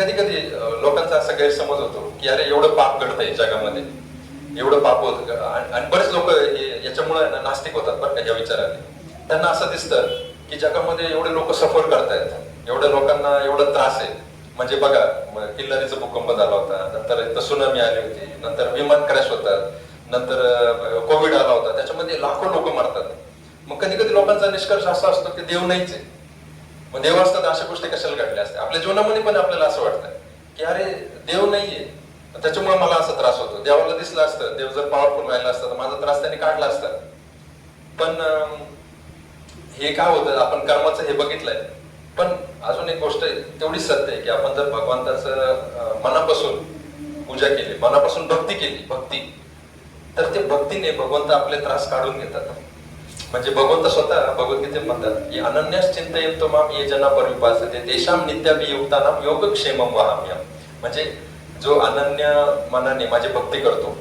कधी कधी लोकांचा असा गैरसमज होतो की अरे एवढं पाप घडतंय जगामध्ये, एवढं पाप होत आणि बरेच लोक याच्यामुळे नास्तिक होतात बरं का या विचाराने. त्यांना असं दिसतं की जगामध्ये एवढे लोक सफर करतायत, एवढ्या लोकांना एवढा त्रास आहे. म्हणजे बघा, किल्लारीचा भूकंप झाला होता, नंतर सुनामी आली होती, नंतर विमान क्रॅश होतात, नंतर कोविड आला होता, त्याच्यामध्ये लाखो लोक मरतात. मग कधी कधी लोकांचा निष्कर्ष असा असतो की देव नाहीच आहे. मग देव असतात अशा गोष्टी कशाला घडल्या असतात. आपल्या जीवनामध्ये पण आपल्याला असं वाटतं की अरे देव नाहीये, त्याच्यामुळे मला असा त्रास होतो. देवाला दिसलं असतं, देव जर पॉवरफुल राहिला असता तर माझा त्रास त्याने काढला असता. पण हे काय होतं, आपण कर्माचं हे बघितलंय. पण अजून एक गोष्ट तेवढीच सत्य आहे की आपण जर भगवंताचं मनापासून पूजा केली, मनापासून भक्ती केली, तर ते भक्तीने भगवंत आपले त्रास काढून घेतात. म्हणजे भगवंत स्वतः भगवद्गीतेत म्हणतात की अनन्यास चिंतयन्तो माम ये जना परिपासते तेषां नित्याभियुक्तानां योगक्षेमं वहाम्यहम्. म्हणजे जो अनन्य मनाने माझी भक्ती करतो,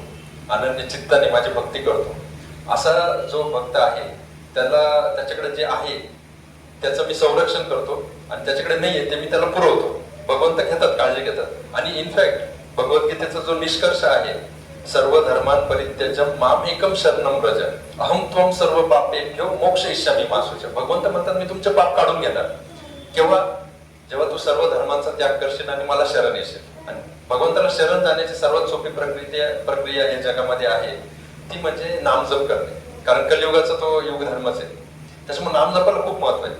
अनन्य चित्ताने माझी भक्ती करतो, असा जो भक्त आहे त्याच्याकडे जे आहे त्याचं मी संरक्षण करतो आणि त्याच्याकडे नाहीये ते मी त्याला पुरवतो. भगवंत घेतात, काळजी घेतात. आणि इनफॅक्ट भगवद्गीतेचा जो निष्कर्ष आहे, सर्व धर्मान परित्यज्य माम एकम शरणम व्रज अहम त्वं सर्व पापेभ्यो मोक्षयिष्यामि मा शुच. भगवंत म्हणतात मी तुमचे पाप काढून घेणार. केव्हा? जेव्हा तू सर्व धर्मांचा त्याग करशील आणि मला शरण येशील. आणि भगवंताला शरण जाण्याची सर्वात सोपी प्रक्रिया या जगामध्ये आहे ती म्हणजे नामजप करणे. कारण कलियुगाचा तो युग धर्मच आहे, त्याच्यामुळे नामजपाला खूप महत्व आहे.